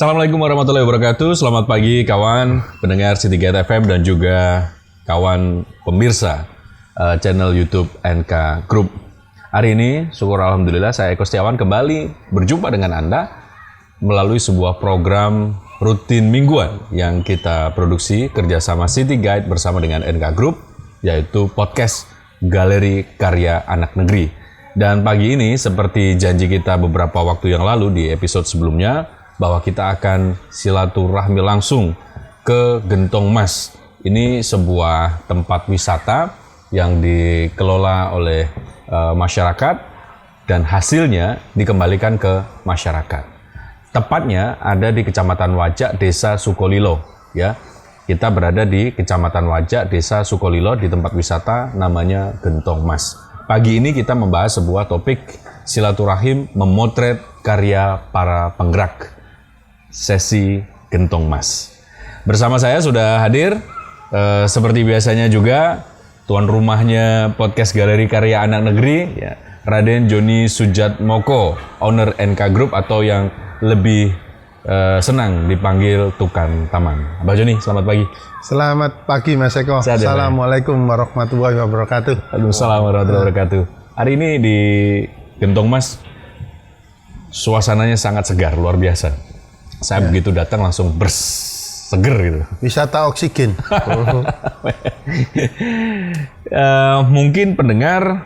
Assalamualaikum warahmatullahi wabarakatuh. Selamat pagi kawan pendengar Citygate FM dan juga kawan pemirsa channel YouTube NK Group. Hari ini, syukur alhamdulillah saya Eko Setiawan kembali berjumpa dengan Anda melalui sebuah program rutin mingguan yang kita produksi kerjasama Citygate bersama dengan NK Group, yaitu podcast Galeri Karya Anak Negeri. Dan pagi ini, seperti janji kita beberapa waktu yang lalu di episode sebelumnya, bahwa kita akan silaturahmi langsung ke Gentong Mas. Ini sebuah tempat wisata yang dikelola oleh masyarakat dan hasilnya dikembalikan ke masyarakat. Tepatnya ada di Kecamatan Wajak, Desa Sukolilo. Ya, kita berada di Kecamatan Wajak, Desa Sukolilo di tempat wisata namanya Gentong Mas. Pagi ini kita membahas sebuah topik silaturahim memotret karya para penggerak sesi Gentong Mas. Bersama saya sudah hadir seperti biasanya juga tuan rumahnya podcast Galeri Karya Anak Negeri, ya, Raden Joni Sujatmoko, owner NK Group atau yang lebih senang dipanggil Tukan Taman. Abah Joni, selamat pagi. Selamat pagi Mas Eko. Assalamualaikum warahmatullahi wabarakatuh. Waalaikumsalam warahmatullahi wabarakatuh. Hari ini di Gentong Mas suasananya sangat segar, luar biasa. Saya begitu datang langsung seger gitu. Wisata oksigen. Mungkin pendengar,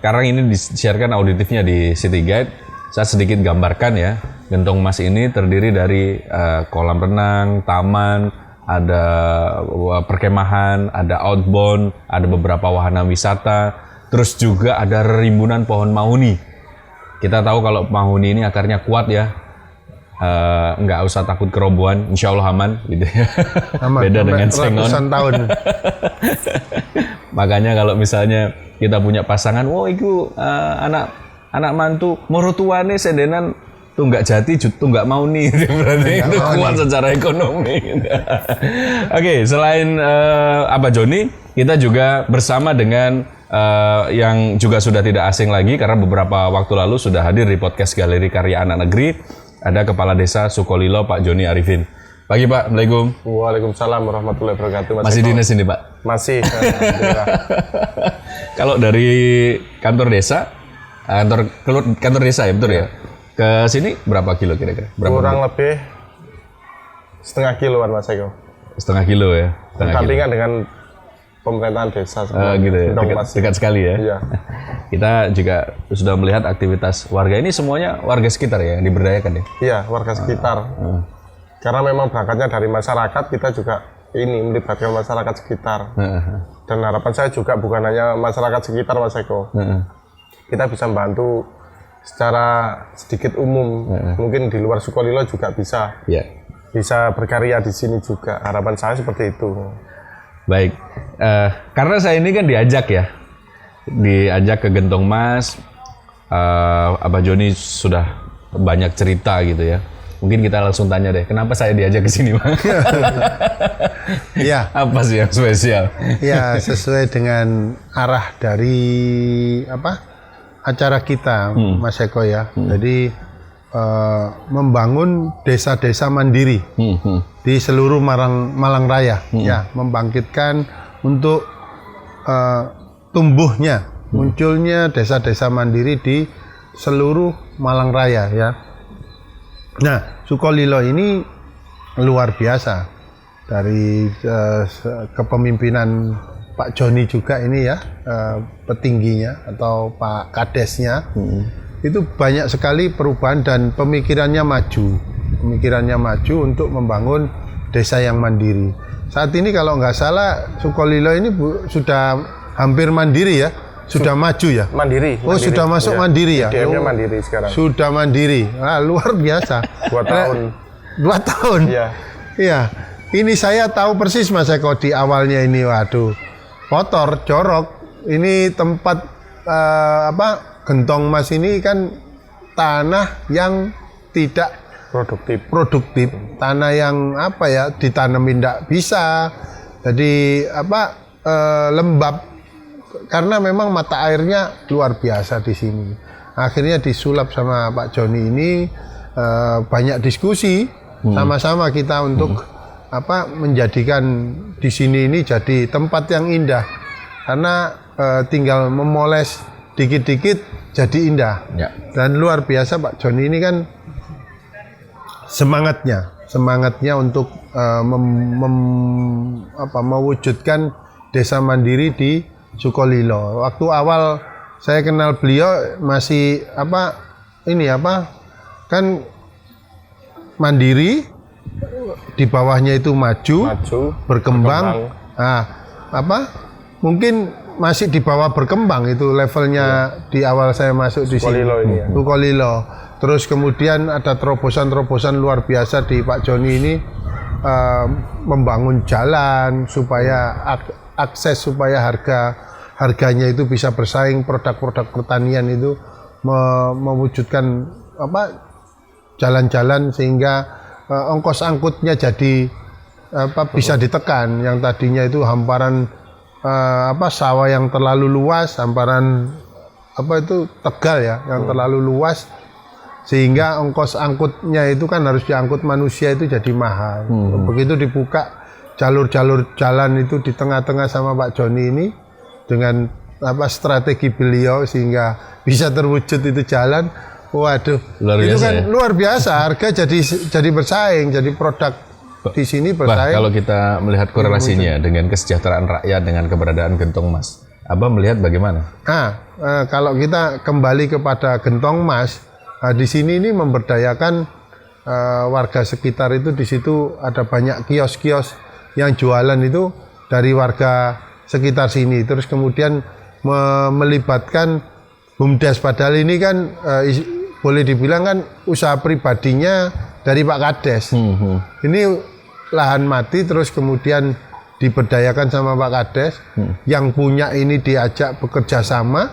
karena ini disiarkan auditifnya di Citygate, saya sedikit gambarkan ya. Gentong Mas ini terdiri dari kolam renang, taman, ada perkemahan, ada outbound, ada beberapa wahana wisata, terus juga ada rimbunan pohon mahuni. Kita tahu kalau mahuni ini akarnya kuat ya, nggak usah takut kerobohan, insya Allah aman gitu ya. Aman, beda dengan sengon. Ratusan tahun. Makanya kalau misalnya kita punya pasangan, itu anak mantu morotuane sedenan tunggak jati tunggak mauni, berarti itu kuat secara ekonomi. Oke, selain Abah Joni, kita juga bersama dengan yang juga sudah tidak asing lagi karena beberapa waktu lalu sudah hadir di podcast Galeri Karya Anak Negeri. Ada Kepala Desa Sukolilo, Pak Joni Arifin. Pagi Pak, Assalamualaikum. Waalaikumsalam warahmatullahi wabarakatuh. Masih dinas ini Pak? Masih. Kalau dari kantor desa, kantor desa ya betul ya? Ke sini berapa kilo kira-kira? Kurang lebih setengah kiloan Mas Eko. Setengah kilo ya? Berdampingan dengan pemerintahan desa. Gitu ya? Dekat sekali ya? Iya. Kita juga sudah melihat aktivitas warga ini semuanya warga sekitar ya, yang diberdayakan ya? Iya, warga sekitar. Karena memang berangkatnya dari masyarakat, kita juga ini melibatkan masyarakat sekitar. Dan harapan saya juga bukan hanya masyarakat sekitar Mas Eko. Kita bisa membantu secara sedikit umum, mungkin di luar Sukolilo juga bisa, bisa berkarya di sini juga. Harapan saya seperti itu. Baik, karena saya ini kan diajak ke Gentong Mas, Abah Joni sudah banyak cerita gitu ya. Mungkin kita langsung tanya deh, kenapa saya diajak ke sini, Bang? Iya. Apa sih yang spesial? Ya, sesuai dengan arah dari acara kita, Mas Eko ya. Jadi membangun desa-desa mandiri di seluruh Malang Raya, ya, membangkitkan untuk tumbuhnya, munculnya desa-desa mandiri di seluruh Malang Raya ya. Nah, Sukolilo ini luar biasa dari kepemimpinan Pak Joni juga ini ya, petingginya atau Pak Kadesnya, itu banyak sekali perubahan dan pemikirannya maju untuk membangun desa yang mandiri. Saat ini kalau nggak salah Sukolilo ini sudah hampir mandiri ya, sudah maju ya. Mandiri. Oh, sudah masuk mandiri ya. DM-nya mandiri sekarang. Sudah mandiri, luar biasa. 2 tahun. 2 tahun. Iya. Iya. Ini saya tahu persis Mas Eko di awalnya ini, waduh, kotor, jorok. Ini tempat Gentong Mas ini kan tanah yang tidak produktif, tanah yang ditanemin tidak bisa, jadi lembab karena memang mata airnya luar biasa di sini. Akhirnya disulap sama Pak Joni ini, banyak diskusi sama-sama kita untuk menjadikan di sini ini jadi tempat yang indah, karena tinggal memoles dikit-dikit jadi indah. Ya. Dan luar biasa Pak Joni ini kan semangatnya untuk mewujudkan desa mandiri di Sukolilo. Waktu awal saya kenal beliau masih kan mandiri, di bawahnya itu maju berkembang. Mungkin masih di bawah berkembang itu levelnya di awal saya masuk di sini. Sukolilo. Terus kemudian ada terobosan-terobosan luar biasa di Pak Joni ini, membangun jalan supaya akses, supaya harganya itu bisa bersaing, produk-produk pertanian itu mewujudkan jalan-jalan sehingga ongkos angkutnya jadi bisa ditekan. Yang tadinya itu hamparan sawah yang terlalu luas, hamparan Tegal ya, yang terlalu luas, sehingga ongkos angkutnya itu kan harus diangkut manusia itu jadi mahal. Begitu dibuka jalur-jalur jalan itu di tengah-tengah sama Pak Joni ini dengan strategi beliau sehingga bisa terwujud itu jalan. Waduh, itu kan luar biasa. Harga jadi bersaing, jadi produk di sini bersaing. Kalau kita melihat korelasinya dengan kesejahteraan rakyat dengan keberadaan Gentong Mas, Abah melihat bagaimana? Kalau kita kembali kepada Gentong Mas, di sini ini memberdayakan warga sekitar itu. Di situ ada banyak kios-kios yang jualan itu dari warga sekitar sini. Terus kemudian melibatkan BUMDes, padahal ini kan boleh dibilang kan usaha pribadinya dari Pak Kades. Ini lahan mati, terus kemudian diberdayakan sama Pak Kades. Yang punya ini diajak bekerja sama,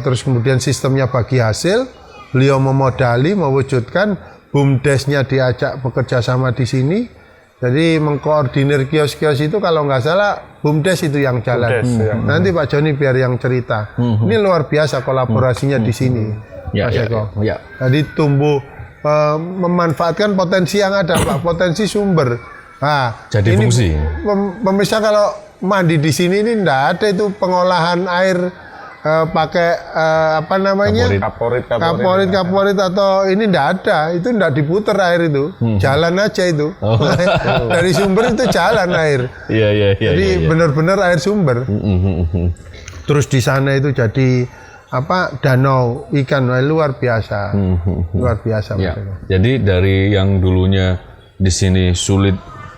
terus kemudian sistemnya bagi hasil. Beliau memodali, mewujudkan, BUMDesnya diajak bekerja sama di sini. Jadi mengkoordinir kios-kios itu, kalau nggak salah BUMDes itu yang jalan. Nanti Pak Joni biar yang cerita. Ini luar biasa kolaborasinya di sini. Mas Eko. Jadi tumbuh, memanfaatkan potensi yang ada, Pak, potensi sumber. Jadi ini fungsi. Pemirsa kalau mandi di sini ini enggak ada itu pengolahan air pakai kaporit atau ini enggak ada, itu enggak diputer air itu, jalan aja itu. Dari sumber itu jalan air. Jadi benar-benar air sumber. Terus di sana itu jadi danau ikan, luar biasa. Luar biasa. Jadi dari yang dulunya di sini sulit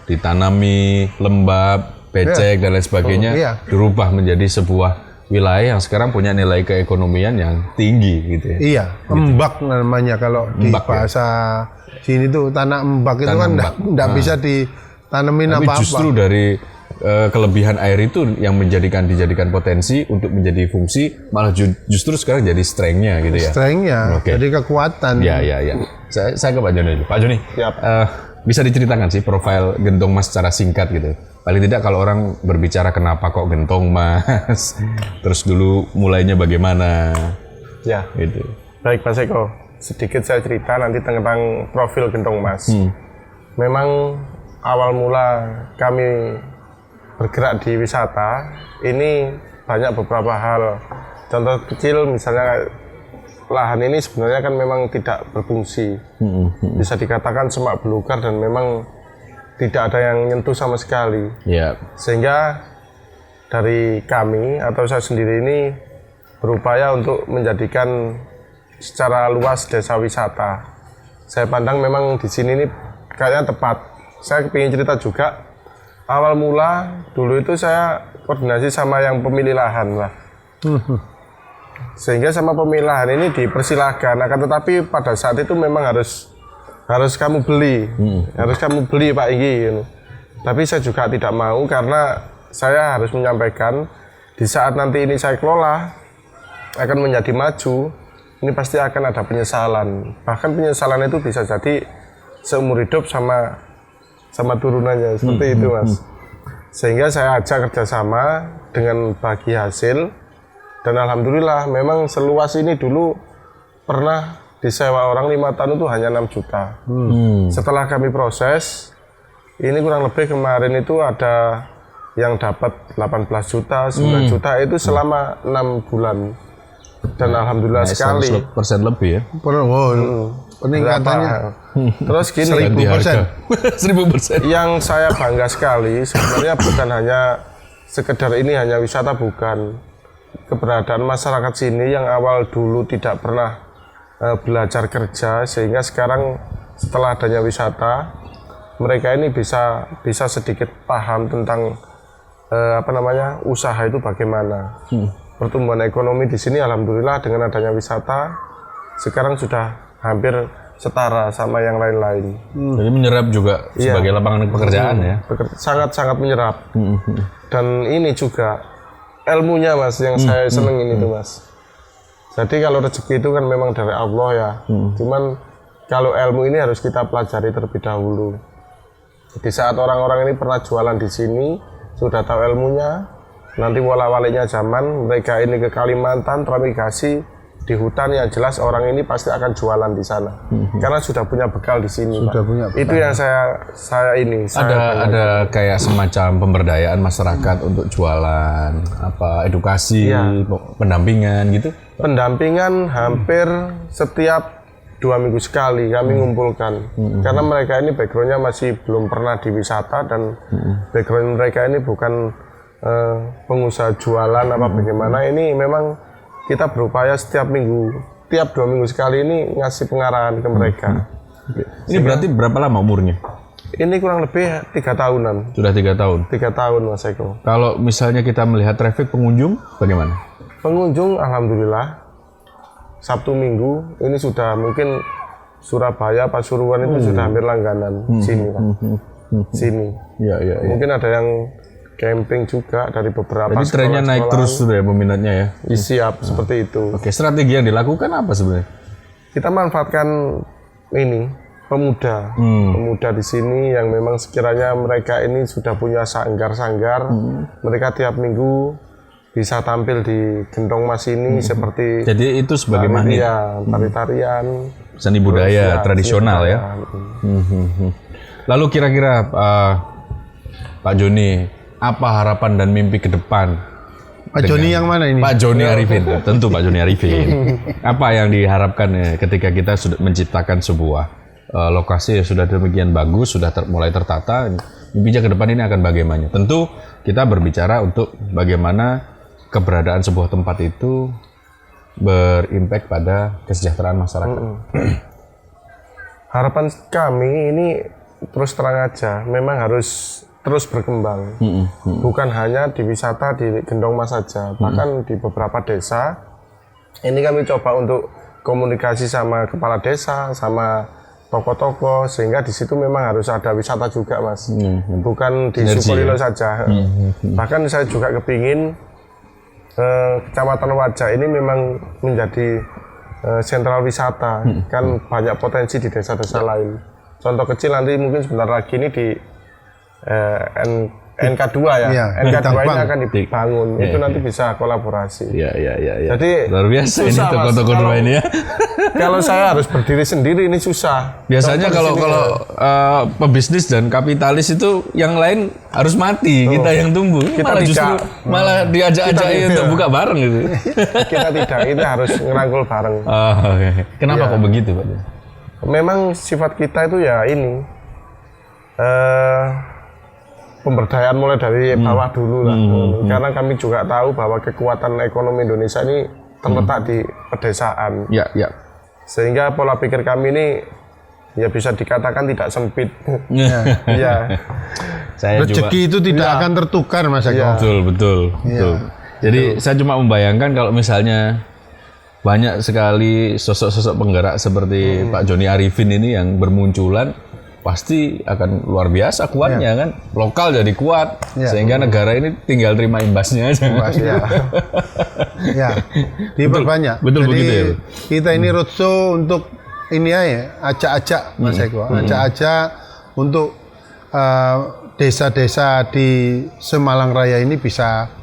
ditanami, lembab, becek dan lain sebagainya, dirubah menjadi sebuah wilayah yang sekarang punya nilai keekonomian yang tinggi gitu ya. Iya, embak namanya kalau di bahasa sini tuh, tanah embak itu kan enggak bisa ditanemin apa-apa. Tapi justru dari kelebihan air itu yang dijadikan potensi untuk menjadi fungsi, malah justru sekarang jadi strength-nya gitu ya. Strength-nya, jadi kekuatan. Ya. Saya ke Pak Joni dulu. Pak Joni, bisa diceritakan sih profil Gentong Mas secara singkat gitu. Paling tidak kalau orang berbicara kenapa kok Gentong Mas, terus dulu mulainya bagaimana? Ya, gitu. Baik Mas Eko, sedikit saya cerita nanti tentang profil Gentong Mas. Memang awal mula kami bergerak di wisata ini banyak beberapa hal. Contoh kecil misalnya lahan ini sebenarnya kan memang tidak berfungsi, bisa dikatakan semak belukar dan memang tidak ada yang nyentuh sama sekali. Sehingga dari kami atau saya sendiri ini berupaya untuk menjadikan secara luas desa wisata. Saya pandang memang di sini ini kayaknya tepat. Saya ingin cerita juga. Awal mula dulu itu saya koordinasi sama yang pemilik lahan lah. Sehingga sama pemilik lahan ini dipersilahkan, akan tetapi pada saat itu memang harus kamu beli. Harus kamu beli Pak Inggi gitu. Tapi saya juga tidak mau karena saya harus menyampaikan di saat nanti ini saya kelola akan menjadi maju, ini pasti akan ada penyesalan. Bahkan penyesalan itu bisa jadi seumur hidup sama turunannya, seperti itu Mas. Sehingga saya ajak kerjasama dengan bagi hasil, dan alhamdulillah memang seluas ini dulu pernah disewa orang 5 tahun itu hanya 6 juta. Setelah kami proses, ini kurang lebih kemarin itu ada yang dapat 18 juta, 9 juta itu selama 6 bulan. Dan alhamdulillah sekali. 100% lebih ya. Peningkatannya. Terus gini, 1000%. yang saya bangga sekali sebenarnya bukan hanya sekedar ini hanya wisata, bukan. Keberadaan masyarakat sini yang awal dulu tidak pernah belajar kerja, sehingga sekarang setelah adanya wisata mereka ini bisa sedikit paham tentang usaha itu bagaimana. Pertumbuhan ekonomi di sini alhamdulillah dengan adanya wisata sekarang sudah hampir setara sama yang lain-lain. Jadi menyerap juga sebagai lapangan pekerjaan ya. Sangat-sangat menyerap. Dan ini juga ilmunya Mas yang saya senengin itu Mas. Jadi kalau rezeki itu kan memang dari Allah ya. Cuman kalau ilmu ini harus kita pelajari terlebih dahulu. Di saat orang-orang ini pernah jualan di sini, sudah tahu ilmunya, nanti wala-walinya zaman mereka ini ke Kalimantan termigrasi di hutan, yang jelas orang ini pasti akan jualan di sana. Karena sudah punya bekal di sini. Sudah punya bekal. Itu yang saya Ada kayak semacam pemberdayaan masyarakat untuk jualan, edukasi, pendampingan gitu. Pendampingan hampir setiap 2 minggu sekali kami ngumpulkan. Karena mereka ini backgroundnya masih belum pernah di wisata, dan background mereka ini bukan pengusaha jualan bagaimana. Ini memang kita berupaya tiap 2 minggu sekali ini ngasih pengarahan ke mereka. Ini berarti berapa lama umurnya? Ini kurang lebih 3 tahunan. Sudah 3 tahun. 3 tahun Mas Eko. Kalau misalnya kita melihat traffic pengunjung, bagaimana? Pengunjung alhamdulillah Sabtu Minggu ini sudah mungkin Surabaya, Pasuruan itu sudah hampir langganan sini Pak. Sini. Iya. Mungkin ada yang camping juga dari beberapa. Jadi trennya naik terus sudah ya peminatnya ya? Siap seperti itu. Oke, strategi yang dilakukan apa sebenarnya? Kita manfaatkan ini pemuda di sini yang memang sekiranya mereka ini sudah punya sanggar-sanggar. Mereka tiap minggu bisa tampil di Gendong Mas ini seperti. Jadi itu sebagai magnet. Tari-tarian, seni budaya tradisional ya. Lalu kira-kira Pak Joni, apa harapan dan mimpi ke depan? Pak Joni yang mana ini? Pak Joni Arifin, tentu Pak Joni Arifin. Apa yang diharapkan ketika kita sudah menciptakan sebuah lokasi yang sudah demikian bagus, sudah mulai tertata, mimpinya ke depan ini akan bagaimana? Tentu kita berbicara untuk bagaimana keberadaan sebuah tempat itu berimpact pada kesejahteraan masyarakat. Harapan kami ini terus terang aja, memang harus terus berkembang. Bukan hanya di wisata di Gendong Mas saja, bahkan di beberapa desa. Ini kami coba untuk komunikasi sama kepala desa, sama toko-toko, sehingga di situ memang harus ada wisata juga Mas. Bukan di Sukolilo saja. Bahkan saya juga kepingin Kecamatan Wajah ini memang menjadi sentral wisata. Kan banyak potensi di desa-desa lain. Contoh kecil nanti mungkin sebentar lagi ini di NK2 ya. NK2 ini akan dibangun. Itu nanti bisa kolaborasi. Iya. Jadi luar biasa ini toko-toko dua ini ya. Kalau saya harus berdiri sendiri ini susah. Biasanya kalau pebisnis dan kapitalis itu yang lain harus mati, kita yang tumbuh. Kita malah diajak-ajak untuk buka bareng gitu. Kita tidak, kita harus ngerangkul bareng. Kenapa kok begitu Pak? Memang sifat kita itu ya ini pemberdayaan mulai dari bawah dulu lah. Karena kami juga tahu bahwa kekuatan ekonomi Indonesia ini terletak di pedesaan. Ya. Sehingga pola pikir kami ini ya bisa dikatakan tidak sempit. Ya. Rezeki itu tidak akan tertukar Mas Eko. Betul. Jadi saya cuma membayangkan kalau misalnya banyak sekali sosok-sosok penggerak seperti Pak Joni Arifin ini yang bermunculan, pasti akan luar biasa kuatnya kan, lokal jadi kuat, sehingga negara ini tinggal terima imbasnya aja. Diperbanyak. Betul jadi begitu ya. Kita ini roadshow untuk ini aja, acak-acak Mas Eko, acak-acak untuk desa-desa di Semalang Raya ini bisa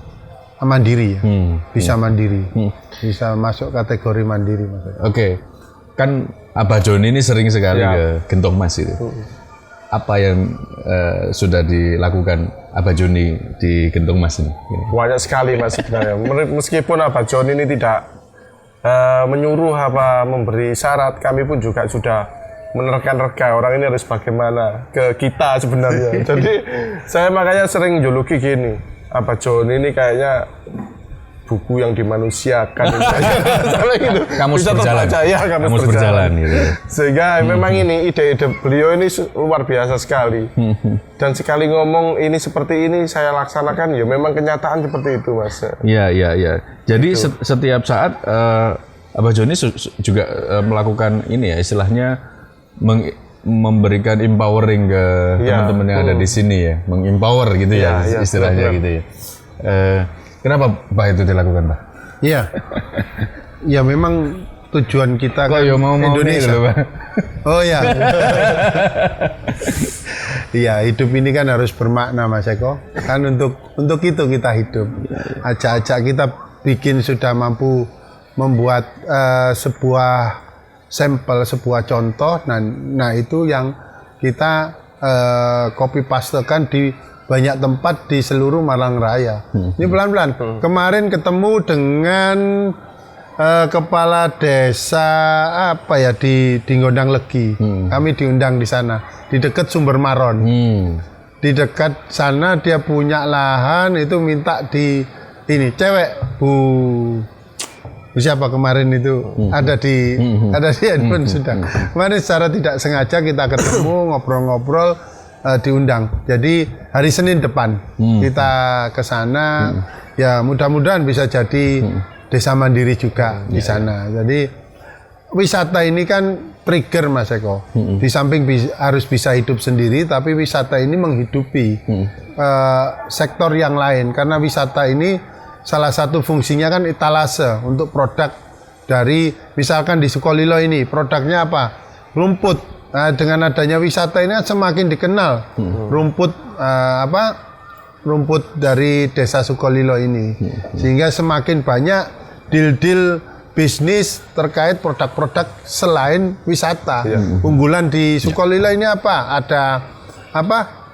mandiri ya, bisa mandiri, bisa masuk kategori mandiri Mas Eko. Oke. kan Abah Joni ini sering sekali ke Gentong Mas itu. Apa yang sudah dilakukan Abah Joni di Gentong Mas ini? Banyak sekali Mas sebenarnya. Meskipun Abah Joni ini tidak menyuruh apa memberi syarat, kami pun juga sudah menerka-nerka orang ini harus bagaimana ke kita sebenarnya. Jadi saya makanya sering juluki gini, Abah Joni ini kayaknya buku yang dimanusiakan. Gitu. Kamus berjalan. Kamus berjalan gitu. Sehingga memang ini ide-ide beliau ini luar biasa sekali. Dan sekali ngomong ini seperti ini saya laksanakan, ya memang kenyataan seperti itu Mas. Iya. Jadi setiap saat Abah Joni juga melakukan ini ya, istilahnya memberikan empowering ke teman-teman yang ada di sini ya, mengempower gitu ya istilahnya gitu ya. Kenapa Pak itu dilakukan Pak? Iya. Ya memang tujuan kita kan Indonesia. Loh, Pak. Oh ya. Iya, hidup ini kan harus bermakna Mas Eko. Kan untuk itu kita hidup. Ajak-ajak kita bikin sudah mampu membuat sebuah sampel, sebuah contoh. Nah itu yang kita copy pastekan di banyak tempat di seluruh Malang Raya. Ini pelan-pelan. Kemarin ketemu dengan kepala desa apa ya di Gondang Legi. Kami diundang di sana, di dekat Sumber Maron. Di dekat sana dia punya lahan, itu minta di ini cewek Bu siapa kemarin itu ada di handphone sudah. Kemarin secara tidak sengaja kita ketemu ngobrol-ngobrol. Diundang. Jadi hari Senin depan kita ke sana. Ya mudah-mudahan bisa jadi desa mandiri juga di sana. Jadi wisata ini kan trigger Mas Eko. Di samping harus bisa hidup sendiri, tapi wisata ini menghidupi sektor yang lain. Karena wisata ini salah satu fungsinya kan etalase untuk produk dari misalkan di Sukolilo ini produknya apa? Rumput. Nah, dengan adanya wisata ini semakin dikenal rumput dari desa Sukolilo ini, sehingga semakin banyak deal-deal bisnis terkait produk-produk selain wisata. Unggulan di Sukolilo ini apa? Ada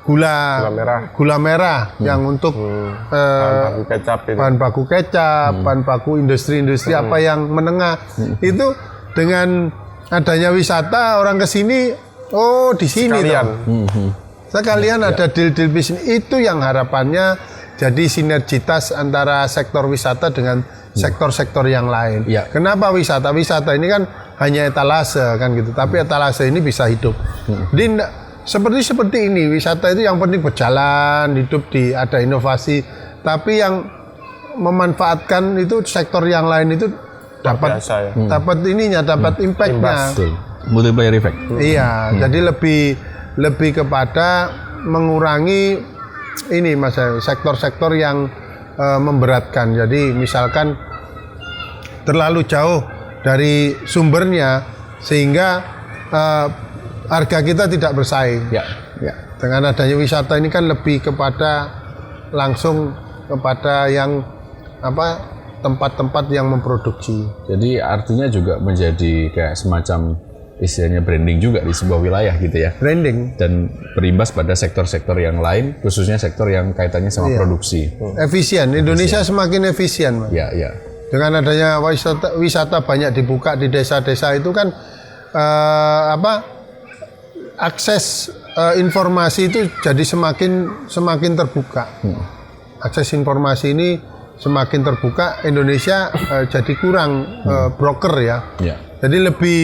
gula merah yang untuk bahan baku kecap, bahan baku industri-industri apa yang menengah. Itu dengan adanya wisata orang ke sini, oh di sini sekalian ada deal-deal bisnis. Itu yang harapannya jadi sinergitas antara sektor wisata dengan sektor-sektor yang lain. Kenapa wisata? Wisata ini kan hanya etalase kan gitu, tapi etalase ini bisa hidup. Jadi seperti ini wisata itu yang penting berjalan, hidup ada inovasi, tapi yang memanfaatkan itu sektor yang lain itu dapat impact-nya. Multiplier effect. Iya, jadi lebih kepada mengurangi ini Mas, sektor-sektor yang memberatkan. Jadi misalkan terlalu jauh dari sumbernya sehingga harga kita tidak bersaing. Dengan adanya wisata ini kan lebih kepada langsung kepada yang tempat-tempat yang memproduksi. Jadi artinya juga menjadi kayak semacam istilahnya branding juga di sebuah wilayah gitu ya. Branding. Dan berimbas pada sektor-sektor yang lain, khususnya sektor yang kaitannya sama produksi. Efisien. Indonesia semakin efisien, Mas. Dengan adanya wisata banyak dibuka di desa-desa itu kan akses informasi itu jadi semakin terbuka. Akses informasi ini semakin terbuka, Indonesia jadi kurang broker ya. Jadi lebih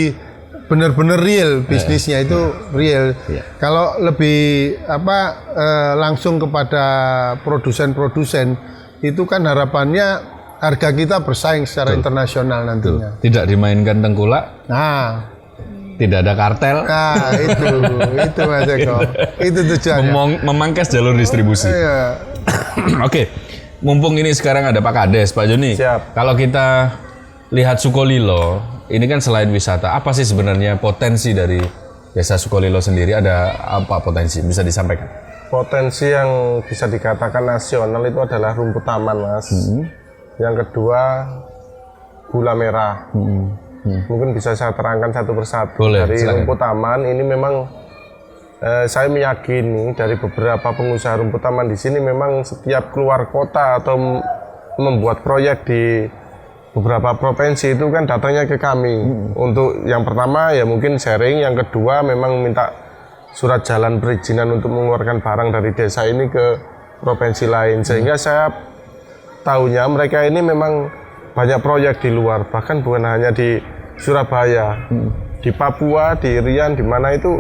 benar-benar real bisnisnya itu real. Kalau lebih langsung kepada produsen-produsen itu kan harapannya harga kita bersaing secara internasional nantinya. Tidak dimainkan tengkulak. Tidak ada kartel. Itu Mas Eko. Itu tujuannya. Memangkas jalur distribusi. Oke. Mumpung ini sekarang ada Pak Kades, Pak Joni. Kalau kita lihat Sukolilo, ini kan selain wisata, apa sih sebenarnya potensi dari desa Sukolilo sendiri? Ada apa potensi? Bisa disampaikan? Potensi yang bisa dikatakan nasional itu adalah rumput taman, Mas. Yang kedua, gula merah. Mungkin bisa saya terangkan satu persatu. Boleh, Dari silakan. rumput taman ini memang saya meyakini dari beberapa pengusaha rumput taman di sini memang setiap keluar kota atau membuat proyek di beberapa provinsi itu kan datangnya ke kami. Untuk yang pertama ya mungkin sharing, yang kedua memang minta surat jalan perizinan untuk mengeluarkan barang dari desa ini ke provinsi lain. Sehingga saya tahunya mereka ini memang banyak proyek di luar, bahkan bukan hanya di Surabaya, di Papua, di Riau, di mana itu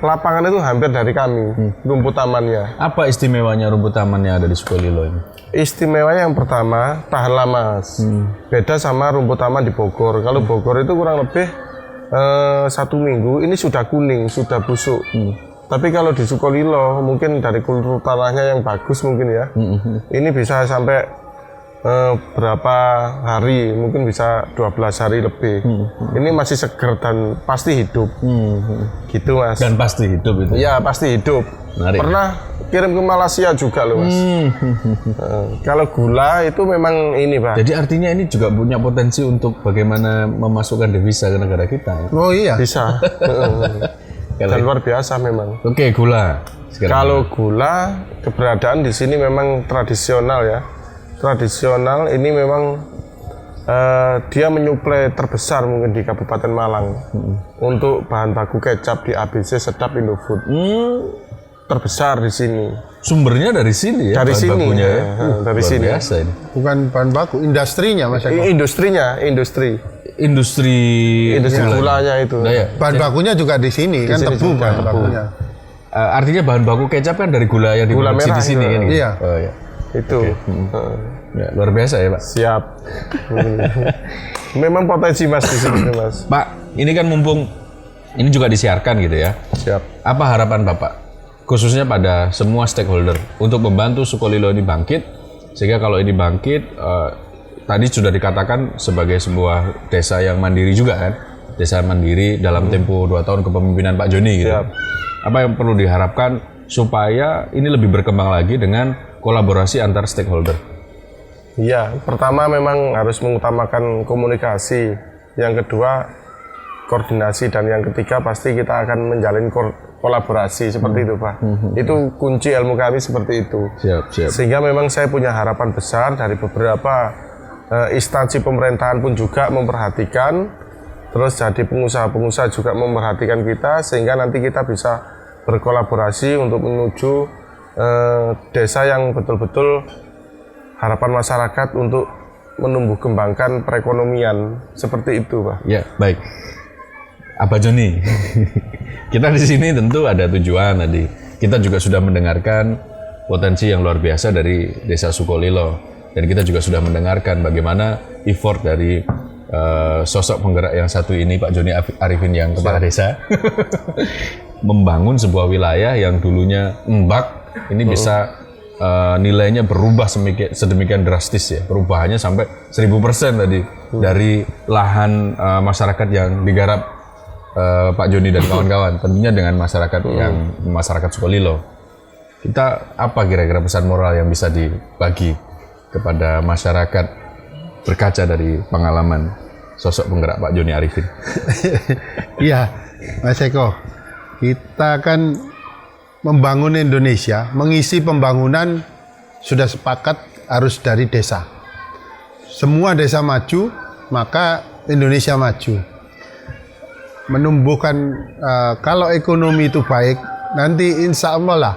lapangan itu hampir dari kami, rumput tamannya. Apa istimewanya rumput taman yang ada di Sukolilo ini? Istimewanya yang pertama, tahan lama, Mas. Beda sama rumput taman di Bogor. Kalau Bogor itu kurang lebih 1 minggu, ini sudah kuning, sudah busuk. Tapi kalau di Sukolilo, mungkin dari kultur tanahnya yang bagus mungkin ya, ini bisa sampai berapa hari, mungkin bisa 12 hari lebih. Ini masih seger dan pasti hidup. Gitu, Mas. Dan pasti hidup itu. Iya, pasti hidup. Menarik. Pernah kirim ke Malaysia juga loh, Mas. Kalau gula itu memang ini, Pak. Jadi artinya ini juga punya potensi untuk bagaimana memasukkan devisa ke negara kita. Oh iya. Bisa. Dan luar biasa memang. Oke, gula. Sekarang. Kalau gula, keberadaan di sini memang tradisional ya. Tradisional ini memang dia menyuplai terbesar mungkin di Kabupaten Malang untuk bahan baku kecap di ABC Sedap Indofood. Terbesar di sini. Sumbernya dari sini ya. Dari bahan sini, bakunya ya. Dari luar sini. biasa ini. Bukan bahan baku, industrinya Mas Eko. Industrinya, industri gulanya itu. Nah, ya. Bahan bakunya juga di sini, kan sini tebu juga, bahan tebu. bakunya. Artinya bahan baku kecap kan dari gula yang Gula diproduksi merah di sini itu. kan? Iya. Oh, ya. Itu. Ya, luar biasa ya, Pak. Siap. Memang potensi Mas di sini, Mas. Pak, ini kan mumpung ini juga disiarkan gitu ya. Siap. Apa harapan Bapak khususnya pada semua stakeholder untuk membantu Sukolilo ini bangkit, sehingga kalau ini bangkit tadi sudah dikatakan sebagai sebuah desa yang mandiri juga kan, desa mandiri dalam tempo 2 tahun kepemimpinan Pak Joni gitu. Siap. Apa yang perlu diharapkan supaya ini lebih berkembang lagi dengan kolaborasi antar stakeholder? Iya, pertama memang harus mengutamakan komunikasi. Yang kedua koordinasi, dan yang ketiga pasti kita akan menjalin kolaborasi seperti itu, Pak. Itu kunci ilmu kami seperti itu. Siap. Sehingga memang saya punya harapan besar dari beberapa instansi pemerintahan pun juga memperhatikan, terus jadi pengusaha-pengusaha juga memperhatikan kita, sehingga nanti kita bisa berkolaborasi untuk menuju desa yang betul-betul harapan masyarakat untuk menumbuh kembangkan perekonomian seperti itu, Pak. Ya, baik. Apa Joni? Kita di sini tentu ada tujuan tadi. Kita juga sudah mendengarkan potensi yang luar biasa dari Desa Sukolilo, dan kita juga sudah mendengarkan bagaimana effort dari sosok penggerak yang satu ini, Pak Joni Arifin yang kepala desa, membangun sebuah wilayah yang dulunya embak, ini bisa nilainya berubah sedemikian drastis ya, perubahannya sampai 1000% tadi dari lahan masyarakat yang digarap Pak Joni dan kawan-kawan, tentunya dengan masyarakat yang masyarakat Sukolilo. Kita apa kira-kira pesan moral yang bisa dibagi kepada masyarakat berkaca dari pengalaman sosok penggerak Pak Joni Arifin? Iya, Mas Eko. Kita kan membangun Indonesia, mengisi pembangunan sudah sepakat harus dari desa. Semua desa maju, maka Indonesia maju. Menumbuhkan, kalau ekonomi itu baik, nanti insya Allah lah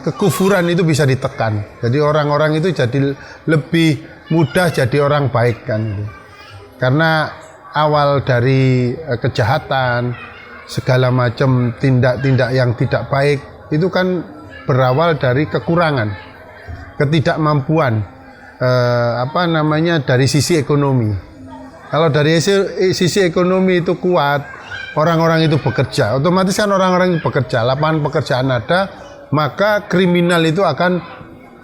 kekufuran itu bisa ditekan. Jadi orang-orang itu jadi lebih mudah jadi orang baik kan. Karena awal dari kejahatan, segala macam tindak-tindak yang tidak baik, itu kan berawal dari kekurangan, ketidakmampuan, dari sisi ekonomi. Kalau dari sisi ekonomi itu kuat, orang-orang itu bekerja, otomatis kan orang-orang itu bekerja, lapangan pekerjaan ada, maka kriminal itu akan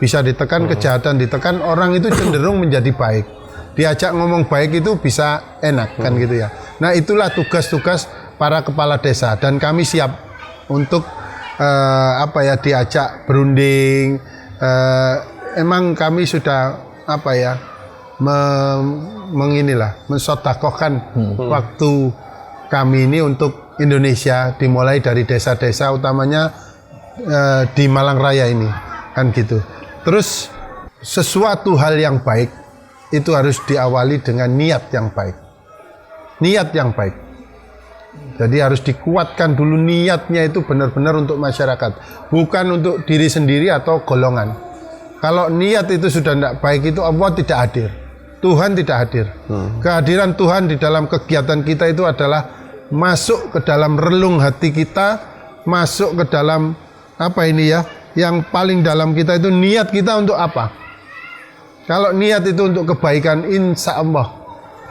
bisa ditekan, kejahatan ditekan, orang itu cenderung menjadi baik. Diajak ngomong baik itu bisa enak kan gitu ya. Nah itulah tugas-tugas para kepala desa, dan kami siap untuk diajak berunding. Emang kami sudah mensodakohkan waktu kami ini untuk Indonesia, dimulai dari desa-desa utamanya di Malang Raya ini, kan gitu. Terus sesuatu hal yang baik itu harus diawali dengan niat yang baik. Niat yang baik. Jadi harus dikuatkan dulu niatnya itu benar-benar untuk masyarakat, bukan untuk diri sendiri atau golongan. Kalau niat itu sudah tidak baik itu Allah tidak hadir. Tuhan tidak hadir. Kehadiran Tuhan di dalam kegiatan kita itu adalah masuk ke dalam relung hati kita, masuk ke dalam apa ini ya, yang paling dalam kita itu niat kita untuk apa. Kalau niat itu untuk kebaikan, insya Allah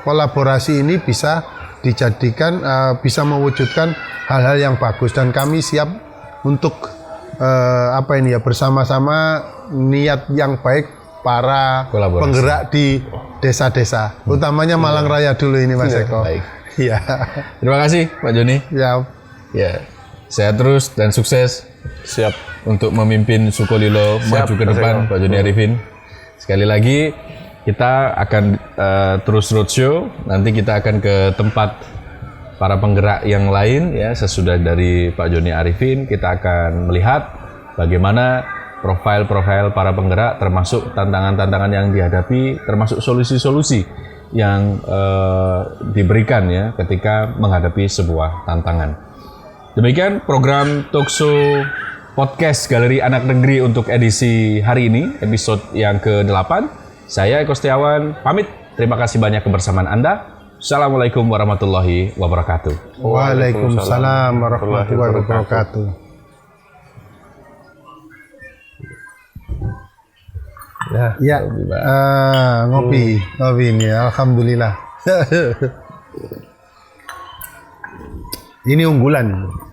kolaborasi ini bisa dijadikan, bisa mewujudkan hal-hal yang bagus, dan kami siap untuk apa ini ya, bersama-sama niat yang baik para penggerak di desa-desa, utamanya Malang Raya dulu ini Mas Eko. Baik. Iya. Terima kasih Pak Joni. Ya. Ya, sehat terus dan sukses. Siap. Untuk memimpin Sukolilo maju ke depan, Pak Joni Arifin. Sekali lagi kita akan terus roadshow. Nanti kita akan ke tempat para penggerak yang lain ya. Sesudah dari Pak Joni Arifin, kita akan melihat bagaimana profil-profil para penggerak, termasuk tantangan-tantangan yang dihadapi, termasuk solusi-solusi yang diberikan ya ketika menghadapi sebuah tantangan. Demikian program Talkshow Podcast Galeri Anak Negeri untuk edisi hari ini, episode yang ke-8. Saya Eko Setiawan, pamit. Terima kasih banyak kebersamaan Anda. Assalamualaikum warahmatullahi wabarakatuh. Waalaikumsalam warahmatullahi wabarakatuh. Ya, ngopi ini, alhamdulillah. Ini unggulan.